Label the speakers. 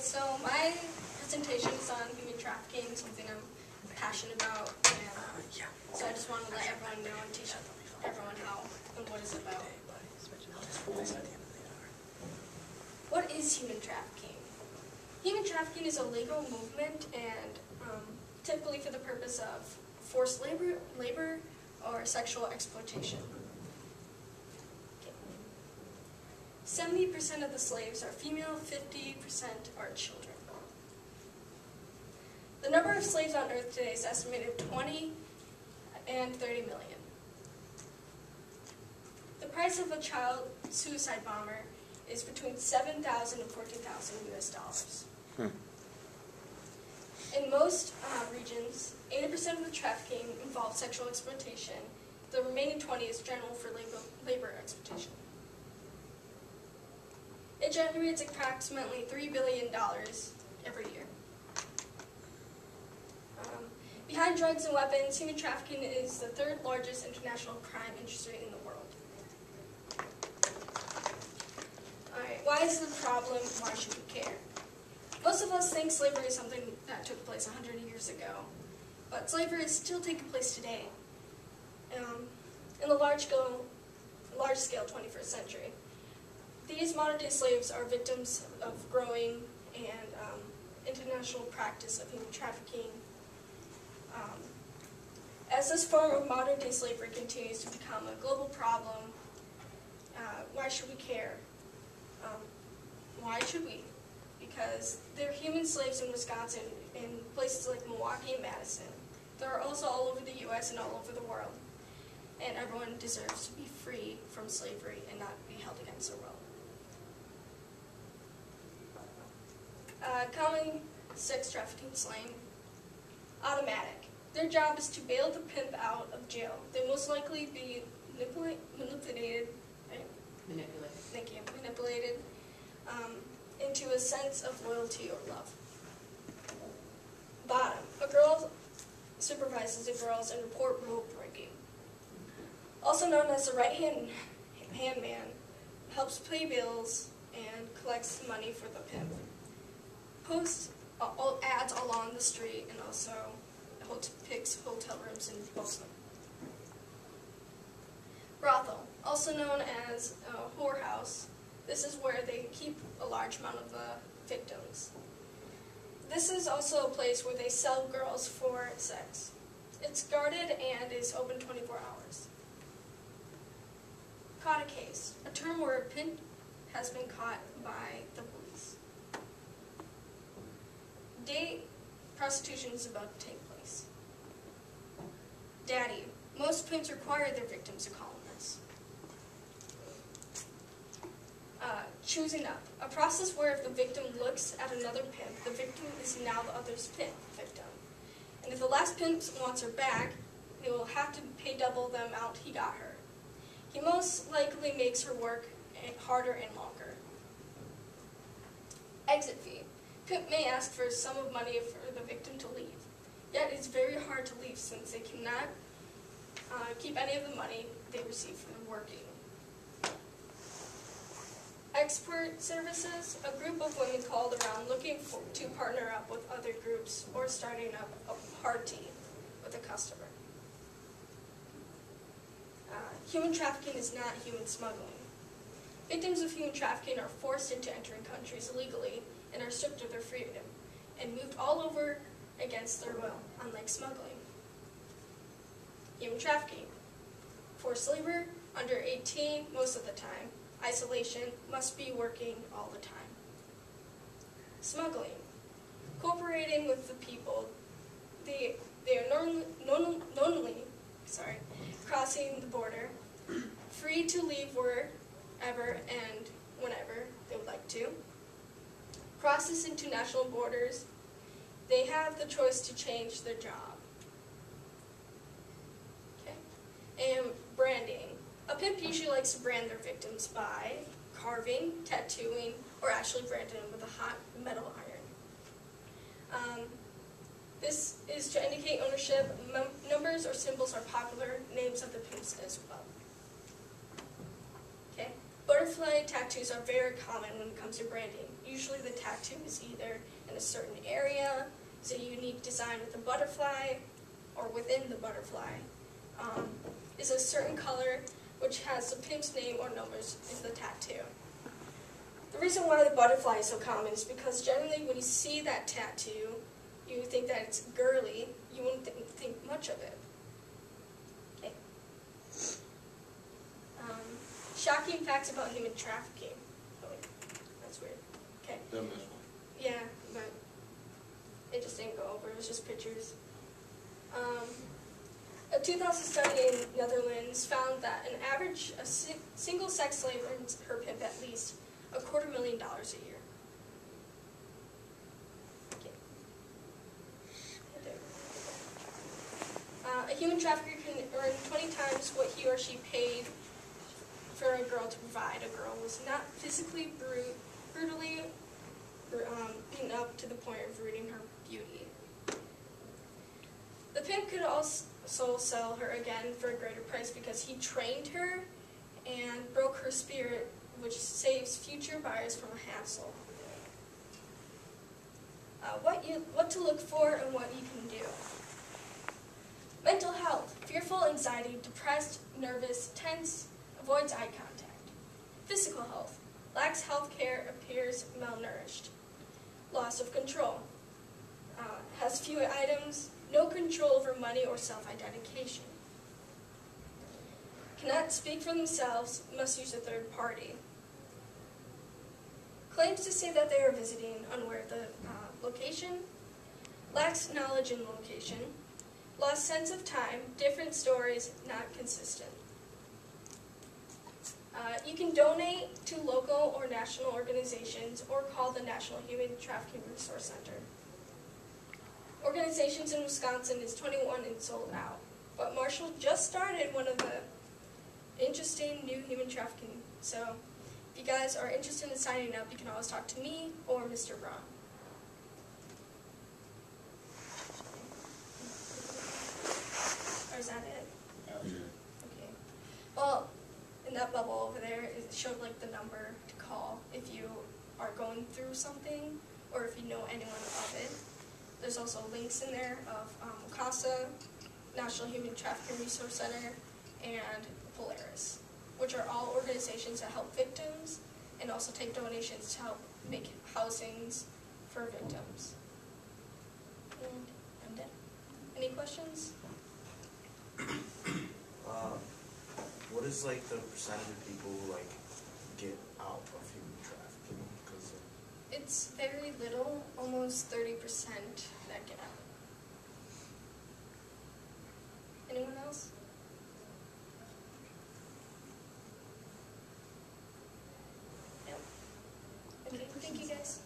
Speaker 1: so my presentation is on human trafficking, something I'm passionate about, and so I just want to let everyone know and teach everyone how and what it's about. What is human trafficking? Human trafficking is a legal movement and typically for the purpose of forced labor or sexual exploitation. 70% of the slaves are female, 50% are children. The number of slaves on Earth today is estimated 20 and 30 million. The price of a child suicide bomber is between $7,000 and $14,000 US. In most regions, 80% of the trafficking involves sexual exploitation. The remaining 20 is general for labor exploitation. It generates approximately $3 billion every year. Behind drugs and weapons, human trafficking is the third largest international crime industry in the world. Alright, why is it a problem? Why should we care? Most of us think slavery is something that took place 100 years ago, but slavery is still taking place today in the large-scale 21st century. These modern-day slaves are victims of growing and international practice of human trafficking. As this form of modern-day slavery continues to become a global problem, why should we care? Why should we? Because there are human slaves in Wisconsin, in places like Milwaukee and Madison. There are also all over the U.S. and all over the world. And everyone deserves to be free from slavery and not be held against their will. Common sex trafficking slang, automatic. Their job is to bail the pimp out of jail. They most likely be manipulated. Thank you. Manipulated into a sense of loyalty or love. Bottom. A girl supervises the girls and report rope breaking. Also known as the right-hand man, helps pay bills and collects money for the pimp. Posts ads along the street and also picks hotel rooms and books them. Brothel, also known as a whorehouse. This is where they keep a large amount of the victims. This is also a place where they sell girls for sex. It's guarded and is open 24 hours. Caught a case, a term where a pimp has been caught by the police. Date prostitution is about to take place. Daddy, most pimps require their victims to call them this. Choosing up, a process where if the victim looks at another pimp, the victim is now the other's victim. And if the last pimp wants her back, he will have to pay double the amount he got her. He most likely makes her work harder and longer. Exit fee. Pimp may ask for a sum of money for the victim to leave. Yet it's very hard to leave since they cannot keep any of the money they receive from working. Expert services, a group of women called around looking to partner up with other groups or starting up a party with a customer. Human trafficking is not human smuggling. Victims of human trafficking are forced into entering countries illegally and are stripped of their freedom and moved all over against their will, unlike smuggling. Human trafficking. Forced labor, under 18 most of the time. Isolation, must be working all the time. Smuggling. Cooperating with the people. They are knowingly crossing the border, free to leave wherever and whenever they would like to. Crosses international borders. They have the choice to change their job. Okay. And branding. A pimp usually likes to brand their victims by carving, tattooing, or actually branding them with a hot metal iron. This is to indicate ownership. Numbers or symbols are popular names of the pimps as well. Okay. Butterfly tattoos are very common when it comes to branding. Usually the tattoo is either in a certain area, is a unique design with a butterfly, or within the butterfly, is a certain color which has the pimp's name or numbers in the tattoo. The reason why the butterfly is so common is because generally when you see that tattoo, you think that it's girly, you wouldn't think much of it. Okay. Shocking facts about human trafficking. Oh wait, that's weird. Okay.
Speaker 2: Done this one.
Speaker 1: Yeah, but it just didn't go over, it was just pictures. A 2000 study in Netherlands found that an average single sex slave earns her pimp at least $250,000 a year. Okay. A human trafficker can earn 20 times what he or she paid for a girl to provide. A girl was not physically brutally beaten up to the point of ruining her beauty. The pimp could also sell her again for a greater price because he trained her and broke her spirit, which saves future buyers from a hassle. What to look for and what you can do. Mental health: fearful, anxiety, depressed, nervous, tense, avoids eye contact. Physical health: lacks health care, appears malnourished. Loss of control: has few items, no control over money or self-identification. Cannot speak for themselves, must use a third party. Claims to say that they are visiting, unaware of the location. Lacks knowledge in location. Lost sense of time, different stories, not consistent. You can donate to local or national organizations or call the National Human Trafficking Resource Center. Organizations in Wisconsin is 21 and sold out, but Marshall just started one of the interesting new human trafficking. So if you guys are interested in signing up, you can always talk to me or Mr. Braun. Or is that it? Okay. Well, in that bubble over there, it showed like the number to call if you are going through something or if you know anyone of it. There's also links in there of CASA, National Human Trafficking Resource Center, and Polaris, which are all organizations that help victims and also take donations to help make housings for victims. And I'm done. Any questions?
Speaker 3: What is like the percentage of people who like get out of human trafficking? Because
Speaker 1: It's very little, almost 30% that get out. Anyone else? No. Okay, thank you guys.